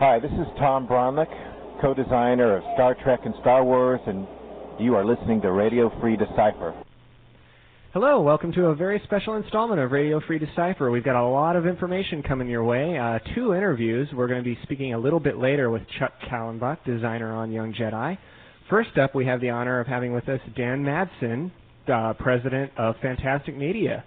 Hi, this is Tom Bronlick, co-designer of Star Trek and Star Wars, and you are listening to Radio Free Decipher. Hello, welcome to a very special installment of Radio Free Decipher. We've got a lot of information coming your way. 2 interviews. We're going to be speaking a little bit later with Chuck Kallenbach, designer on Young Jedi. First up, we have the honor of having with us Dan Madsen, president of Fantastic Media.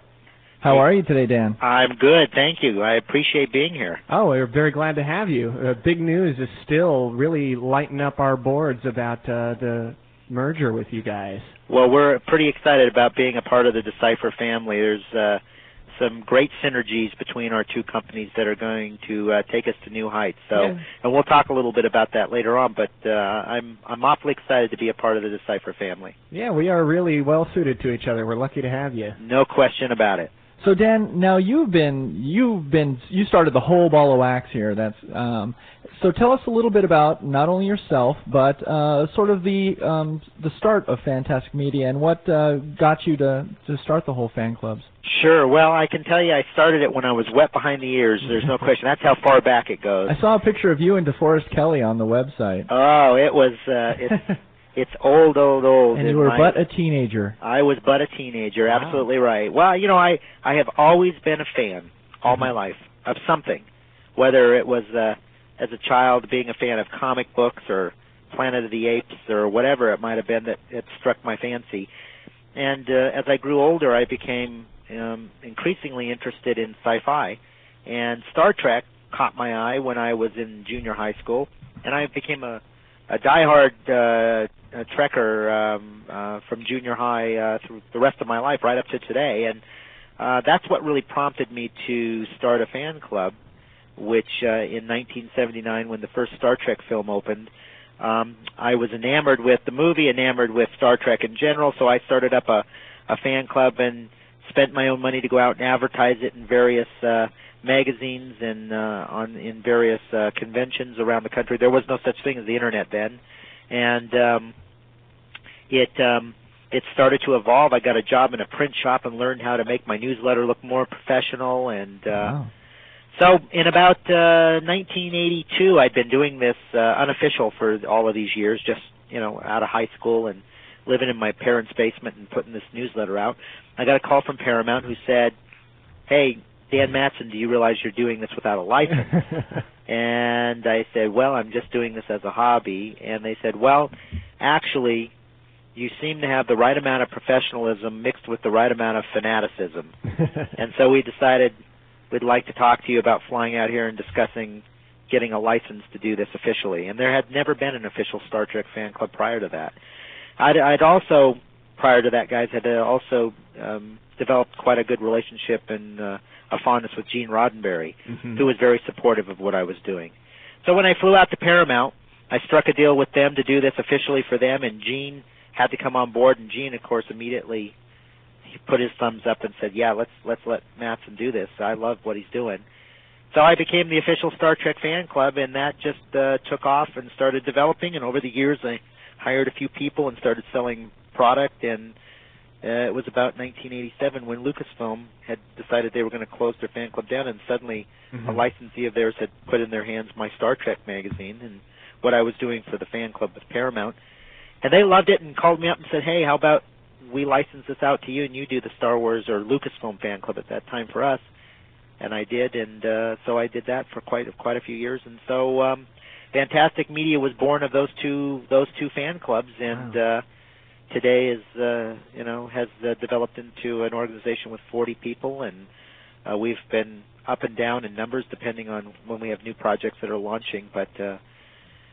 How are you today, Dan? I'm good, thank you. I appreciate being here. Oh, we're very glad to have you. Big news is still really lighting up our boards about the merger with you guys. Well, we're pretty excited about being a part of the Decipher family. There's some great synergies between our 2 companies that are going to take us to new heights. So, yeah. And we'll talk a little bit about that later on. But I'm awfully excited to be a part of the Decipher family. Yeah, we are really well suited to each other. We're lucky to have you. No question about it. So Dan, now you started the whole ball of wax here. So tell us a little bit about not only yourself, but sort of the start of Fantastic Media and what got you to start the whole fan clubs. Sure. Well, I can tell you I started it when I was wet behind the ears. There's no question. That's how far back it goes. I saw a picture of you and DeForest Kelley on the website. Oh, it was it's old. And you were but a teenager. I was but a teenager, wow. Absolutely right. Well, you know, I have always been a fan all my life of something, whether it was as a child being a fan of comic books or Planet of the Apes or whatever it might have been that it struck my fancy. And as I grew older, I became increasingly interested in sci-fi, and Star Trek caught my eye when I was in junior high school, and I became a diehard Trekker from junior high through the rest of my life, right up to today. And that's what really prompted me to start a fan club, which in 1979, when the first Star Trek film opened, I was enamored with the movie, enamored with Star Trek in general, so I started up a fan club and spent my own money to go out and advertise it in various magazines and in various conventions around the country. There was no such thing as the internet then, and it started to evolve. I got a job in a print shop and learned how to make my newsletter look more professional. And wow. So in about 1982, I'd been doing this unofficial for all of these years, just out of high school and living in my parents' basement and putting this newsletter out. I got a call from Paramount who said, "Hey, Dan Madsen, do you realize you're doing this without a license?" And I said, "Well, I'm just doing this as a hobby." And they said, "Well, actually, you seem to have the right amount of professionalism mixed with the right amount of fanaticism." And so we decided we'd like to talk to you about flying out here and discussing getting a license to do this officially. And there had never been an official Star Trek fan club prior to that. I'd also, prior to that, guys, had also developed quite a good relationship and a fondness with Gene Roddenberry, who was very supportive of what I was doing. So when I flew out to Paramount, I struck a deal with them to do this officially for them, and Gene had to come on board. And Gene, of course, immediately he put his thumbs up and said, "Yeah, let's let Madsen do this. I love what he's doing." So I became the official Star Trek fan club, and that just took off and started developing. And over the years, I hired a few people and started selling product, and it was about 1987 when Lucasfilm had decided they were going to close their fan club down, and suddenly a licensee of theirs had put in their hands my Star Trek magazine and what I was doing for the fan club with Paramount. And they loved it and called me up and said, "Hey, how about we license this out to you and you do the Star Wars or Lucasfilm fan club at that time for us?" And I did, and so I did that for quite a few years. And so Fantastic Media was born of those two fan clubs, and wow. Today is has developed into an organization with 40 people, and we've been up and down in numbers depending on when we have new projects that are launching. But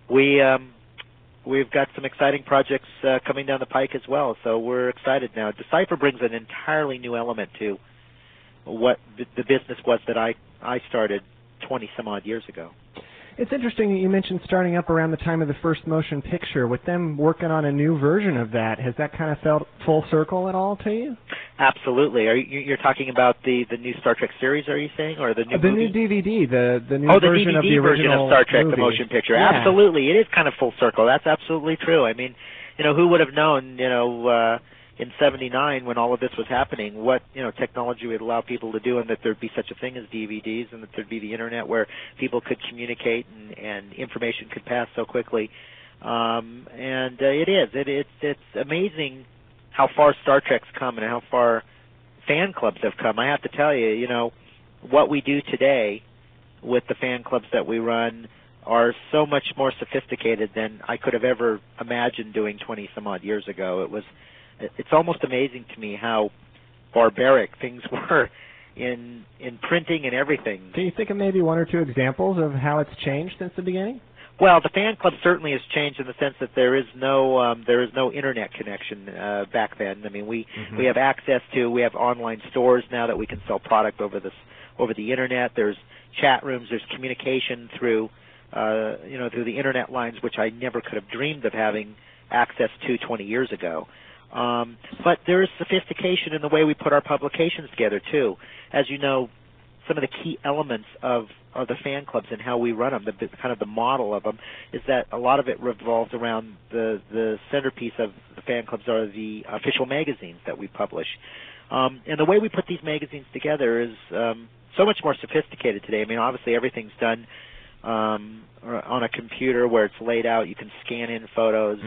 we've got some exciting projects coming down the pike as well, so we're excited now. Decipher brings an entirely new element to what the business was that I started 20-some-odd years ago. It's interesting that you mentioned starting up around the time of the first motion picture. With them working on a new version of that, has that kind of felt full circle at all to you? Absolutely. You're talking about the new Star Trek series, are you saying, or the new movie? New DVD, the new the version DVD of the original version of Star Trek, movie. the motion picture. Yeah. Absolutely. It is kind of full circle. That's absolutely true. I mean, who would have known, in '79 when all of this was happening, what technology would allow people to do, and that there'd be such a thing as DVDs, and that there'd be the internet where people could communicate and information could pass so quickly. It's amazing how far Star Trek's come and how far fan clubs have come. I have to tell you, what we do today with the fan clubs that we run are so much more sophisticated than I could have ever imagined doing 20 some odd years ago. It's almost amazing to me how barbaric things were in printing and everything. Can you think of maybe one or two examples of how it's changed since the beginning? Well, the fan club certainly has changed in the sense that there is no internet connection back then. I mean, we have access to, we have online stores now that we can sell product over the internet. There's chat rooms. There's communication through through the internet lines, which I never could have dreamed of having access to 20 years ago. But there is sophistication in the way we put our publications together too. As you know, some of the key elements of the fan clubs and how we run them, kind of the model of them, is that a lot of it revolves around the centerpiece of the fan clubs are the official magazines that we publish. And the way we put these magazines together is so much more sophisticated today. I mean, obviously everything's done on a computer where it's laid out. You can scan in photos,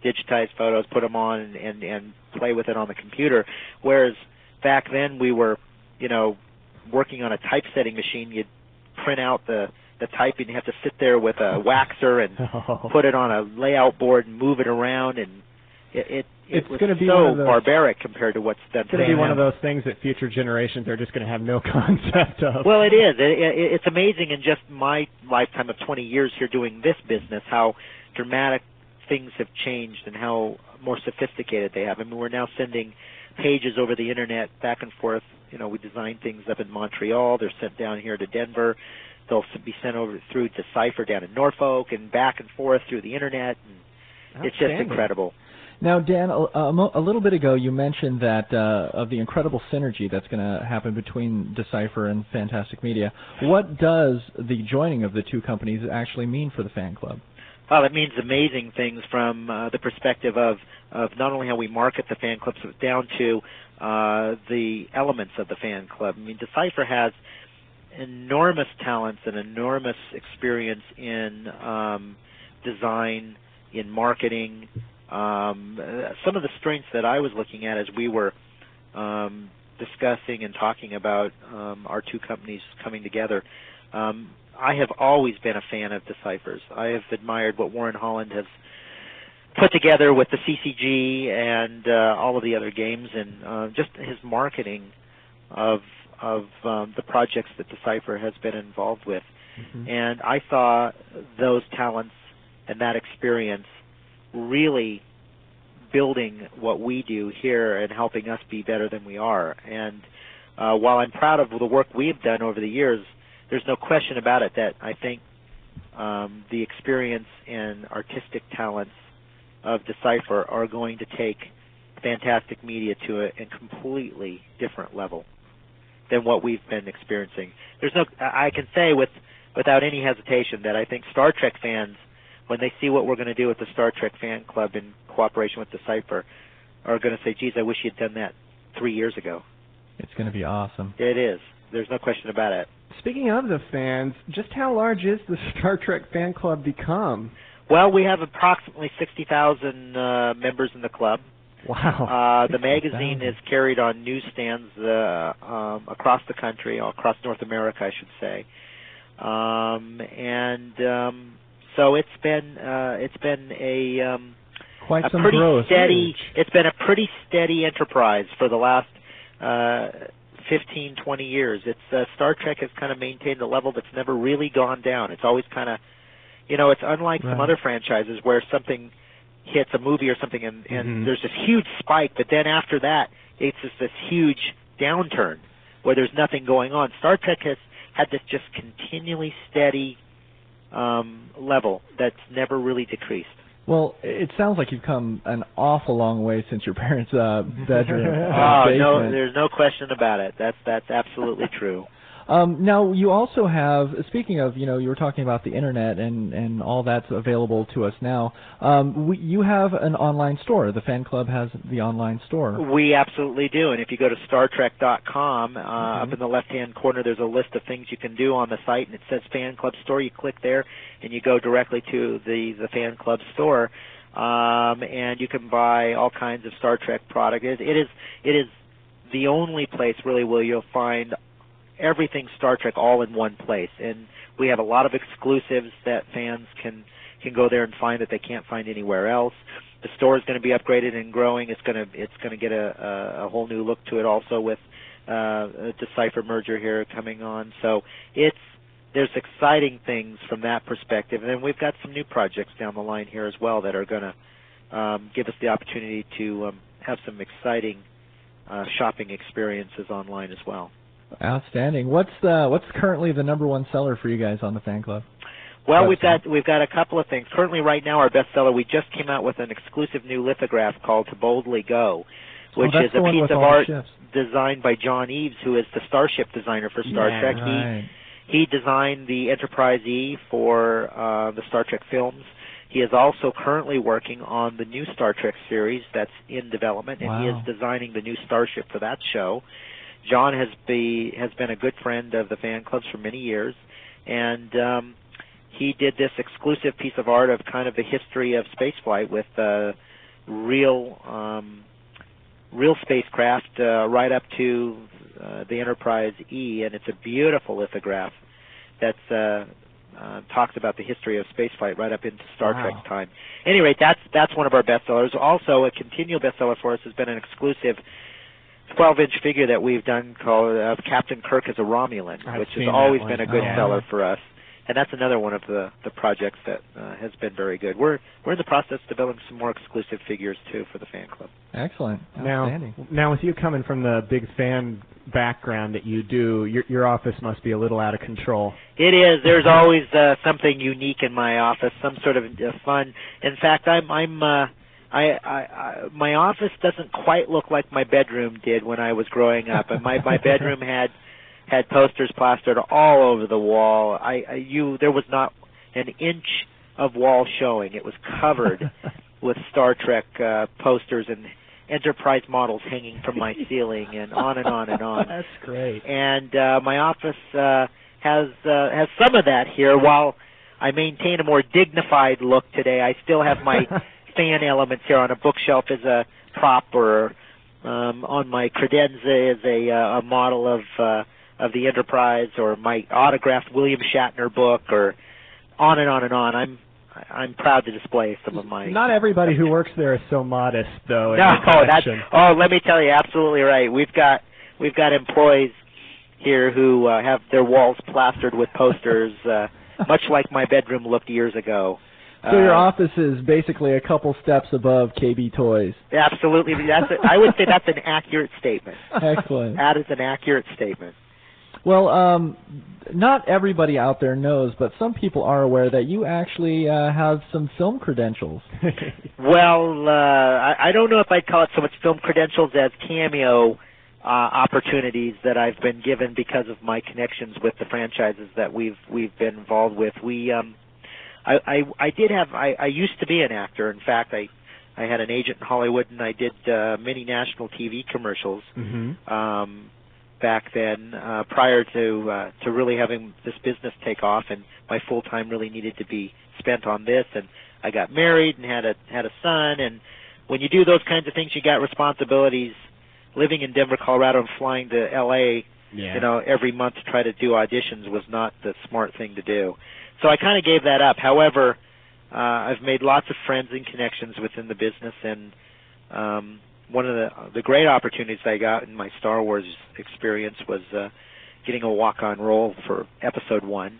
digitize photos, put them on, and play with it on the computer. Whereas back then we were, working on a typesetting machine. You'd print out the type, and you have to sit there with a waxer and put it on a layout board and move it around, and it was going to be so barbaric compared to what's done today. It's going to be one of those things that future generations are just going to have no concept of. Well, it is. It's amazing in just my lifetime of 20 years here doing this business how dramatic things have changed and how more sophisticated they have. I mean, we're now sending pages over the internet back and forth. We design things up in Montreal. They're sent down here to Denver. They'll be sent over through Decipher down in Norfolk and back and forth through the internet. And it's just incredible. Now, Dan, a little bit ago you mentioned that of the incredible synergy that's going to happen between Decipher and Fantastic Media. What does the joining of the two companies actually mean for the fan club? Well, it means amazing things from the perspective of not only how we market the fan clubs, but down to the elements of the fan club. I mean, Decipher has enormous talents and enormous experience in design, in marketing. Some of the strengths that I was looking at as we were discussing and talking about our two companies coming together, I have always been a fan of Decipher's. I have admired what Warren Holland has put together with the CCG and all of the other games, and just his marketing of the projects that Decipher has been involved with. And I saw those talents and that experience really building what we do here and helping us be better than we are. And while I'm proud of the work we've done over the years, there's no question about it that I think the experience and artistic talents of Decipher are going to take Fantastic Media to a completely different level than what we've been experiencing. I can say without any hesitation that I think Star Trek fans, when they see what we're going to do with the Star Trek fan club in cooperation with Decipher, are going to say, geez, I wish you'd done that 3 years ago. It's going to be awesome. It is. There's no question about it. Speaking of the fans, just how large is the Star Trek fan club become? Well, we have approximately 60,000 members in the club. Wow. The magazine is carried on newsstands across the country, across North America, I should say. So it's been a quite some pretty growth. steady. It's been a pretty steady enterprise for the last 15, 20 years. It's Star Trek has kind of maintained a level that's never really gone down. It's always kind of, it's unlike some other franchises where something hits a movie or something and there's this huge spike, but then after that it's just this huge downturn where there's nothing going on. Star Trek has had this just continually steady level that's never really decreased. Well, it sounds like you've come an awful long way since your parents' bedroom. No, there's no question about it. That's absolutely true. Now, you also have, speaking of, you were talking about the internet and all that's available to us now. You have an online store. The fan club has the online store. We absolutely do. And if you go to StarTrek.com, up in the left-hand corner, there's a list of things you can do on the site, and it says Fan Club Store. You click there, and you go directly to the Fan Club Store, and you can buy all kinds of Star Trek product. It is the only place really where you'll find everything Star Trek all in one place, and we have a lot of exclusives that fans can go there and find that they can't find anywhere else. The store is going to be upgraded and growing. It's going to get a whole new look to it, also with the Decipher merger here coming on. So there's exciting things from that perspective, and then we've got some new projects down the line here as well that are going to give us the opportunity to have some exciting shopping experiences online as well. Outstanding. What's currently the number one seller for you guys on the fan club? Well, we've got a couple of things. Currently, right now, our bestseller, we just came out with an exclusive new lithograph called To Boldly Go, which is a piece of art designed by John Eves, who is the starship designer for Star Trek. Right. He designed the Enterprise E for the Star Trek films. He is also currently working on the new Star Trek series that's in development, and he is designing the new starship for that show. John has been a good friend of the fan clubs for many years, and he did this exclusive piece of art of kind of the history of spaceflight with real spacecraft right up to the Enterprise E, and it's a beautiful lithograph that talks about the history of spaceflight right up into Star Trek time. Anyway, that's one of our bestsellers. Also, a continual bestseller for us has been an exclusive 12-inch figure that we've done called Captain Kirk as a Romulan, which has always been a good seller for us. And that's another one of the projects that has been very good. We're in the process of developing some more exclusive figures, too, for the fan club. Excellent. Now with you coming from the big fan background that you do, your office must be a little out of control. It is. There's always something unique in my office, some sort of fun. In fact, my office doesn't quite look like my bedroom did when I was growing up. And my bedroom had posters plastered all over the wall. There was not an inch of wall showing. It was covered with Star Trek posters and Enterprise models hanging from my ceiling, and on and on and on. That's great. And my office has some of that here. While I maintain a more dignified look today, I still have my fan elements here on a bookshelf as a prop, or on my credenza as a model of the Enterprise, or my autographed William Shatner book, or on and on and on. I'm proud to display some of my... Not everybody who works there is so modest, though. Let me tell you, absolutely right. We've got employees here who have their walls plastered with posters, much like my bedroom looked years ago. So your office is basically a couple steps above KB Toys. Absolutely. I would say that's an accurate statement. Excellent. That is an accurate statement. Well, not everybody out there knows, but some people are aware that you actually have some film credentials. Well, I don't know if I'd call it so much film credentials as cameo opportunities that I've been given because of my connections with the franchises that we've been involved with. I used to be an actor. In fact, I had an agent in Hollywood, and I did many national TV commercials. Mm-hmm. Back then, prior to really having this business take off, and my full time really needed to be spent on this. And I got married and had a son. And when you do those kinds of things, you got responsibilities. Living in Denver, Colorado, and flying to L.A. Every month to try to do auditions was not the smart thing to do. So I kind of gave that up. However, I've made lots of friends and connections within the business, and one of the great opportunities I got in my Star Wars experience was getting a walk-on role for Episode 1.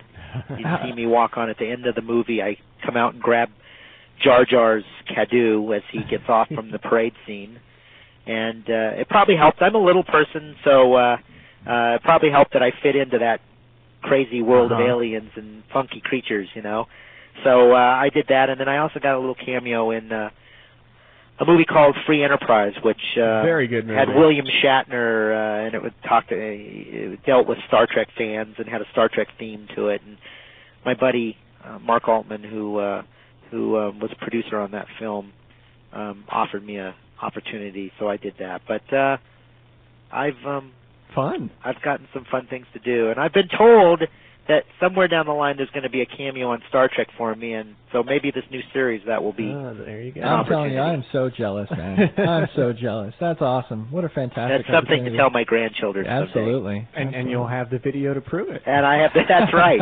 You'd see me walk on at the end of the movie. I come out and grab Jar Jar's Kadu as he gets off from the parade scene. And it probably helped. I'm a little person, so it probably helped that I fit into that crazy world of aliens and funky creatures, So I did that, and then I also got a little cameo in a movie called Free Enterprise, which very good movie. had William Shatner, and it dealt with Star Trek fans and had a Star Trek theme to it. And my buddy Mark Altman, who was a producer on that film, offered me a opportunity, so I did that. But I've gotten some fun things to do, and I've been told that somewhere down the line there's going to be a cameo on Star Trek for me, and so maybe this new series that will be. Oh, there you go. I'm telling you, I'm so jealous, man. I'm so jealous. That's awesome. What a fantastic. That's something to tell my grandchildren. Absolutely. And you'll have the video to prove it. And I have. That's right.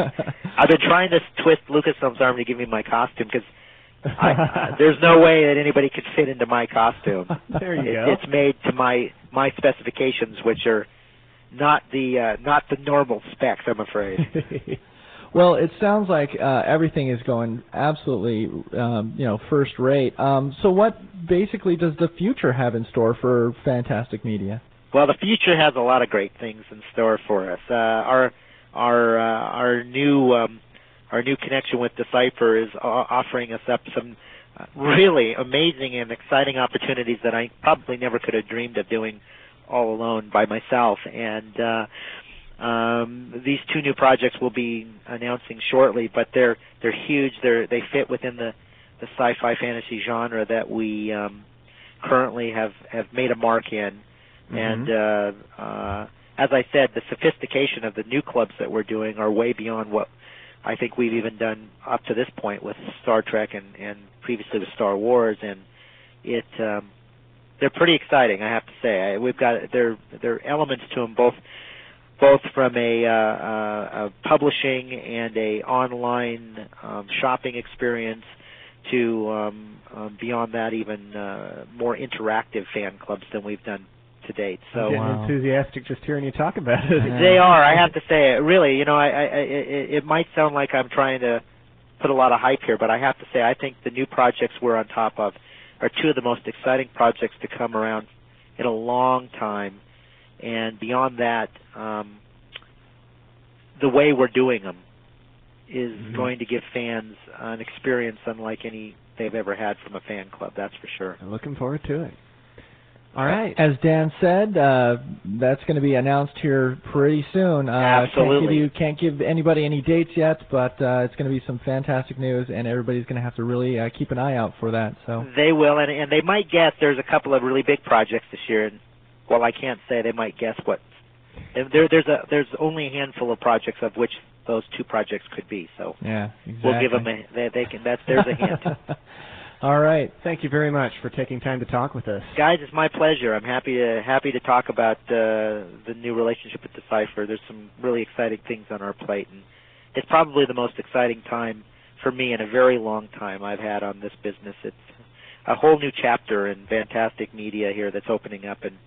I've been trying to twist Lucasfilm's arm to give me my costume because there's no way that anybody could fit into my costume. There you go. It's made to my specifications, which are not the normal specs, I'm afraid. Well, it sounds like everything is going absolutely, first rate. So, what basically does the future have in store for Fantastic Media? Well, the future has a lot of great things in store for us. Our new connection with Decipher is offering us up some really amazing and exciting opportunities that I probably never could have dreamed of doing all alone by myself. And these two new projects we'll be announcing shortly, but they're huge. They fit within the sci-fi fantasy genre that we currently have made a mark in. Mm-hmm. And as I said, the sophistication of the new clubs that we're doing are way beyond what I think we've even done up to this point with Star Trek and previously with Star Wars, and they're pretty exciting, I have to say. We've got there are elements to them both from a publishing and a online shopping experience to beyond that, even more interactive fan clubs than we've done to date. So I'm getting enthusiastic just hearing you talk about it. They are. I have to say, really, it might sound like I'm trying to put a lot of hype here, but I have to say, I think the new projects we're on top of are two of the most exciting projects to come around in a long time. And beyond that, the way we're doing them is going to give fans an experience unlike any they've ever had from a fan club, that's for sure. I'm looking forward to it. All right. As Dan said, that's going to be announced here pretty soon. Absolutely. Can't give anybody any dates yet, but it's going to be some fantastic news, and everybody's going to have to really keep an eye out for that. So they will, and they might guess there's a couple of really big projects this year. And well, I can't say, they might guess what. There's only a handful of projects of which those two projects could be. So yeah, exactly. We'll give them there's a hint. All right. Thank you very much for taking time to talk with us. Guys, it's my pleasure. I'm happy to talk about the new relationship with Decipher. There's some really exciting things on our plate, and it's probably the most exciting time for me in a very long time I've had on this business. It's a whole new chapter in Fantastic Media here that's opening up, and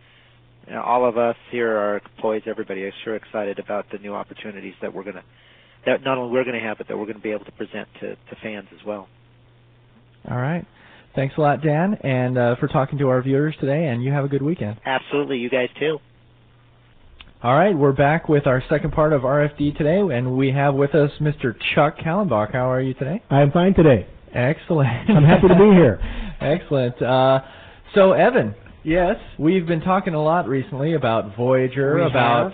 all of us here, our employees, everybody is sure excited about the new opportunities that not only we're going to have, but that we're going to be able to present to fans as well. All right. Thanks a lot, Dan, and for talking to our viewers today, and you have a good weekend. Absolutely. You guys, too. All right. We're back with our second part of RFD today, and we have with us Mr. Chuck Kallenbach. How are you today? I'm fine today. Excellent. I'm happy to be here. Excellent. So, Evan. Yes? We've been talking a lot recently about Voyager, about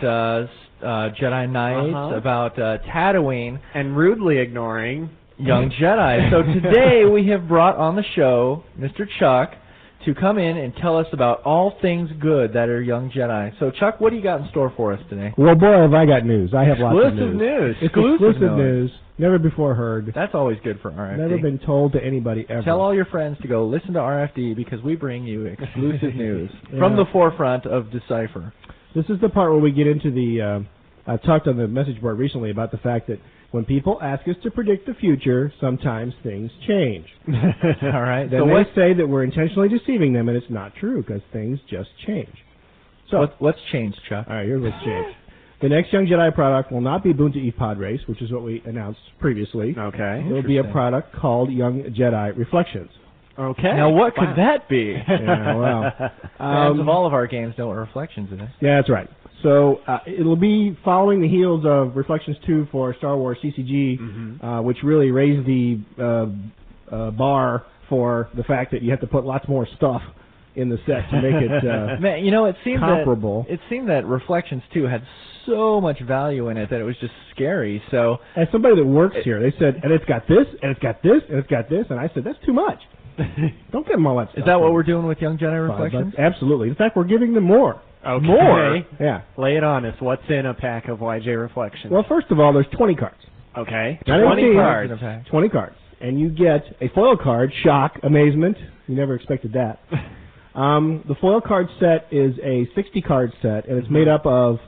Jedi Knights, about Tatooine. And rudely ignoring Young Jedi. So today we have brought on the show Mr. Chuck to come in and tell us about all things good that are Young Jedi. So, Chuck, what do you got in store for us today? Well, boy, have I got news. I have lots of news. Exclusive news. Never before heard. That's always good for RFD. Never been told to anybody ever. Tell all your friends to go listen to RFD because we bring you exclusive news from the forefront of Decipher. This is the part where we get into the... I talked on the message board recently about the fact that when people ask us to predict the future, sometimes things change. All right. Then they say that we're intentionally deceiving them, and it's not true because things just change. So what's changed, Chuck? All right, here's what's changed. The next Young Jedi product will not be Boonta Eve Pod Race, which is what we announced previously. Okay. It will be a product called Young Jedi Reflections. Okay. Now, what could that be? Yeah, well, fans of all of our games know what Reflections is. Yeah, that's right. So it'll be following the heels of Reflections 2 for Star Wars CCG, which really raised the bar for the fact that you have to put lots more stuff in the set to make it Man, you know, it seemed comparable. It seemed that Reflections 2 had so much value in it that it was just scary. So, as somebody that works here, they said, and it's got this, and it's got this, and it's got this, and I said, that's too much. Don't give them all that stuff. is that what we're doing with Young Jedi Reflections? Absolutely. In fact, we're giving them more. Okay. More? Yeah. Lay it on us. What's in a pack of YJ Reflections? Well, first of all, there's 20 cards. Okay. Not 20 18, cards in a pack. 20 cards. And you get a foil card, shock, amazement. You never expected that. The foil card set is a 60-card set, and it's made up of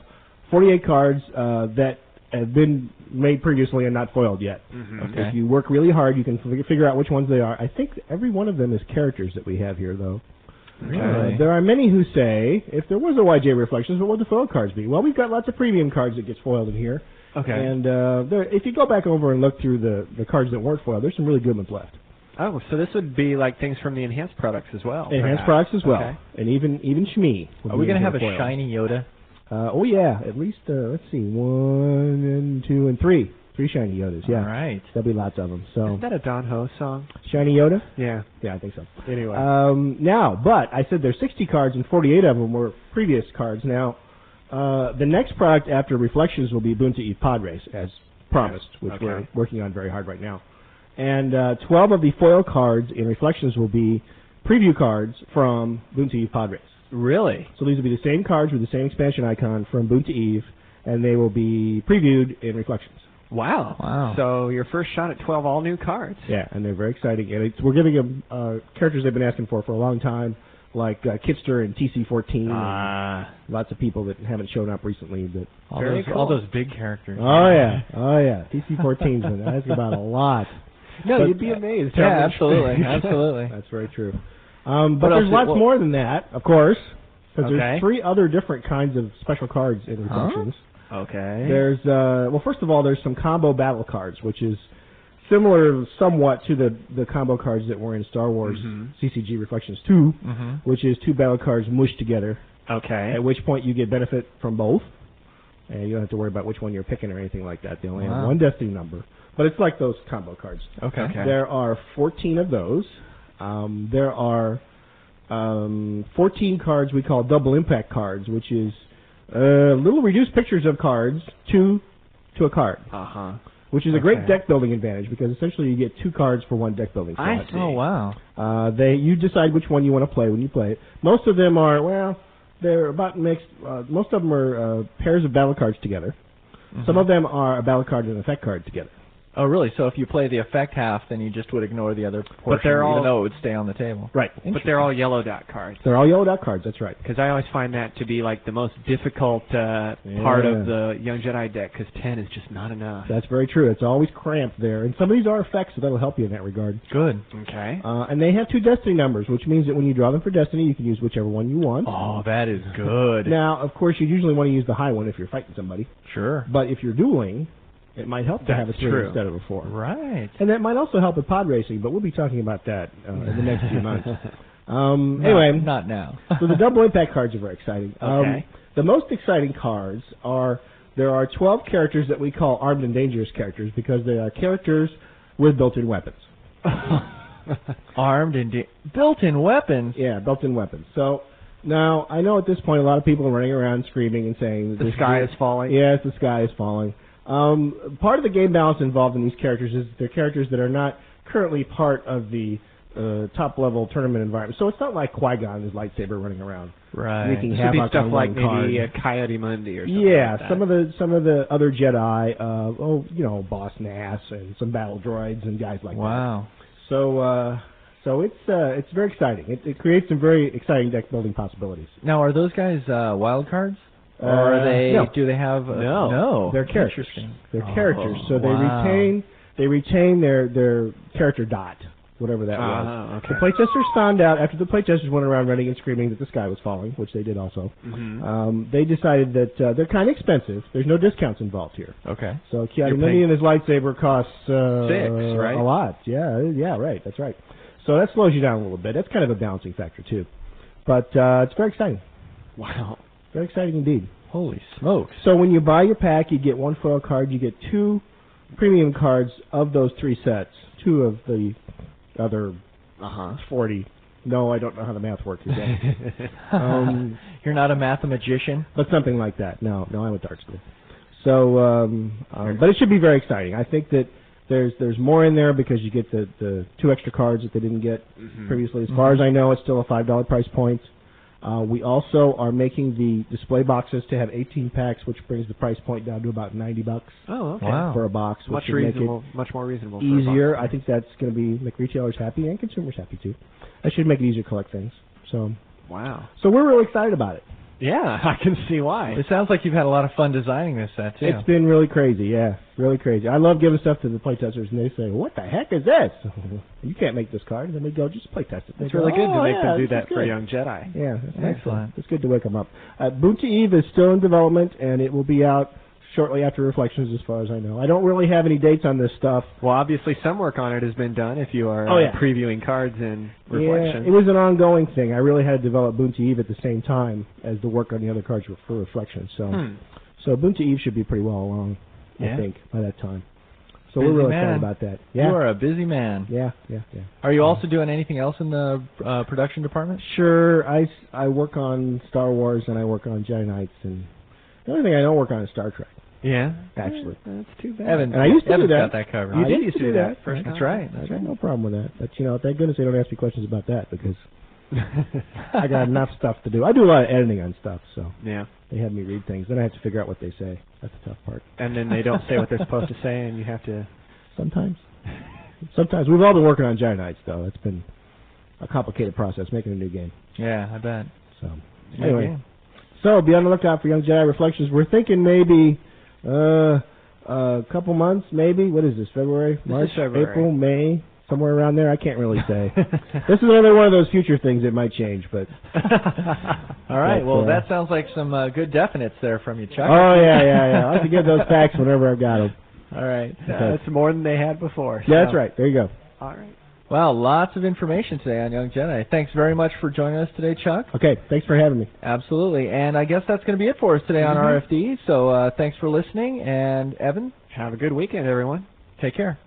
48 cards that have been made previously and not foiled yet. Okay. If you work really hard, you can figure out which ones they are. I think every one of them is characters that we have here, though. Really? There are many who say, if there was a YJ Reflections, what would the foil cards be? Well, we've got lots of premium cards that get foiled in here. Okay. And if you go back over and look through the cards that weren't foiled, there's some really good ones left. Oh, so this would be like things from the enhanced products as well. Enhanced perhaps. products as well. Okay. And even Shmi. Are we going to have a shiny Yoda? Oh, yeah. At least, let's see, 1 and 2 and 3. 3 shiny Yodas, yeah. All right. There'll be lots of them. So Isn't that a Don Ho song? Shiny Yoda? Yeah. Yeah, I think so. Anyway. But I said there's 60 cards and 48 of them were previous cards. Now, the next product after Reflections will be Boonta Eve Pod Race, as promised, which Okay. we're working on very hard right now. And 12 of the foil cards in Reflections will be preview cards from Boonta Eve Pod Race. Really? So these will be the same cards with the same expansion icon from Boonta Eve, and they will be previewed in Reflections. Wow. Wow. So your first shot at 12 all new cards. Yeah, and they're very exciting. And we're giving them characters they've been asking for a long time, like Kitster and TC-14, and lots of people that haven't shown up recently. But All those big characters. Oh yeah. TC-14's been asked about a lot. No, But- you'd be amazed. Yeah, how much- absolutely, absolutely. That's very true. But What there's else? lots more than that, of course, because Okay. there's 3 other different kinds of special cards in Reflections. Okay. There's well, first of all, there's some combo battle cards, which is similar somewhat to the combo cards that were in Star Wars CCG Reflections 2, which is 2 battle cards mushed together. Okay. At which point you get benefit from both, and you don't have to worry about which one you're picking or anything like that. They only have Wow. one destiny number, but it's like those combo cards. Okay. There are 14 of those. There are 14 cards we call double impact cards, which is little reduced pictures of cards to a card, Uh-huh. which is a great Okay. deck building advantage because essentially you get 2 cards for 1 deck building slot. I see. Oh, wow. You decide which one you want to play when you play it. Most of them are, they're about mixed. Most of them are pairs of battle cards together. Some of them are a battle card and an effect card together. Oh, really? So if you play the effect half, then you just would ignore the other portion, they're even all- though it would stay on the table. Right. But they're all yellow dot cards. They're all yellowed out cards, that's right. Because I always find that to be like the most difficult part of the Young Jedi deck, because 10 is just not enough. That's very true. It's always cramped there. And some of these are effects, so that'll help you in that regard. Good. Okay. And they have 2 destiny numbers, which means that when you draw them for destiny, you can use whichever one you want. Oh, that is good. Now, of course, you usually want to use the high one if you're fighting somebody. Sure. But if you're dueling, it might help to have a That's 3 true. instead of a 4. Right. And that might also help with pod racing, but we'll be talking about that in the next few months. Anyway, Not now. so the double impact cards are very exciting. Okay. The most exciting cards are, there are 12 characters that we call armed and dangerous characters because they are characters with built-in weapons. Armed and built-in weapons. Yeah, built-in weapons. So now, I know at this point a lot of people are running around screaming and saying that The sky is falling. Yes, the sky is falling. Part of the game balance involved in these characters is they're characters that are not currently part of the top-level tournament environment. So it's not like Qui-Gon and his lightsaber running around Right. wreaking This would be havoc stuff on like one card. maybe a Coyote Mundi or something Yeah, like that. some of the other Jedi, Boss Nass and some battle droids and guys like that. Wow. So it's very exciting. It creates some very exciting deck building possibilities. Now, are those guys wild cards? Or are they? No. Do they have? No. They're characters. Interesting. They're characters, so they wow. retain their character dot, whatever that was. Okay. The playtesters found out after the playtesters went around running and screaming that the sky was falling, which they did also. They decided that they're kind of expensive. There's no discounts involved here. Okay. So You're Keanu paying- and his lightsaber costs 6, right? a lot. Yeah, right. That's right. So that slows you down a little bit. That's kind of a balancing factor too. But it's very exciting. Wow. Very exciting indeed. Holy smokes. So when you buy your pack, you get 1 foil card. You get 2 premium cards of those 3 sets. 2 of the other 40. No, I don't know how the math works exactly. You're not a mathematician? But something like that. No, I went to art school. So, but it should be very exciting. I think that there's more in there because you get the 2 extra cards that they didn't get previously. As far as I know, it's still a $5 price point. We also are making the display boxes to have 18 packs, which brings the price point down to about $90. Oh, okay. Wow. For a box, which Much should make reasonable, much more reasonable. it easier. I think that's going to make retailers happy and consumers happy too. That should make it easier to collect things. So we're really excited about it. Yeah, I can see why. It sounds like you've had a lot of fun designing this set, too. It's been really crazy, yeah, really crazy. I love giving stuff to the playtesters, and they say, "What the heck is this? You can't make this card." And then they go, "Just playtest it." It's really good to make them do this that is for good. Young Jedi. Yeah, Excellent. It's good to wake them up. Boonta Eve is still in development, and it will be out shortly after Reflections, as far as I know. I don't really have any dates on this stuff. Well, obviously some work on it has been done if you are previewing cards in Reflections. Yeah, it was an ongoing thing. I really had to develop Boonta Eve at the same time as the work on the other cards for Reflections. So Boonta Eve should be pretty well along, I think, by that time. So Busy we're really man. excited about that. Yeah. You are a busy man. Yeah. Are you also doing anything else in the production department? Sure. I work on Star Wars and I work on Jedi Knights, and the only thing I don't work on is Star Trek. Yeah, actually. That's too bad. Evan, and I used to Evan's do that. got that covered. You did used to do that first That's time. right. I got no problem with that. But, thank goodness they don't ask me questions about that because I got enough stuff to do. I do a lot of editing on stuff, so yeah. They have me read things. Then I have to figure out what they say. That's the tough part. And then they don't say what they're supposed to say, and you have to... Sometimes. We've all been working on Jedi Knights, though. It's been a complicated process making a new game. Yeah, I bet. So, anyway. So, be on the lookout for Young Jedi Reflections. We're thinking maybe a couple months, maybe. What is this, February? March, February. April, May? Somewhere around there. I can't really say. This is another one of those future things that might change, but... All right, well, that sounds like some good definites there from you, Chuck. Oh, yeah. I'll have to get those facts whenever I've got them. All right. That's more than they had before. Yeah, that's right. There you go. All right. Well, lots of information today on Young Jedi. Thanks very much for joining us today, Chuck. Okay, thanks for having me. Absolutely. And I guess that's going to be it for us today on RFD. So thanks for listening. And Evan? Have a good weekend, everyone. Take care.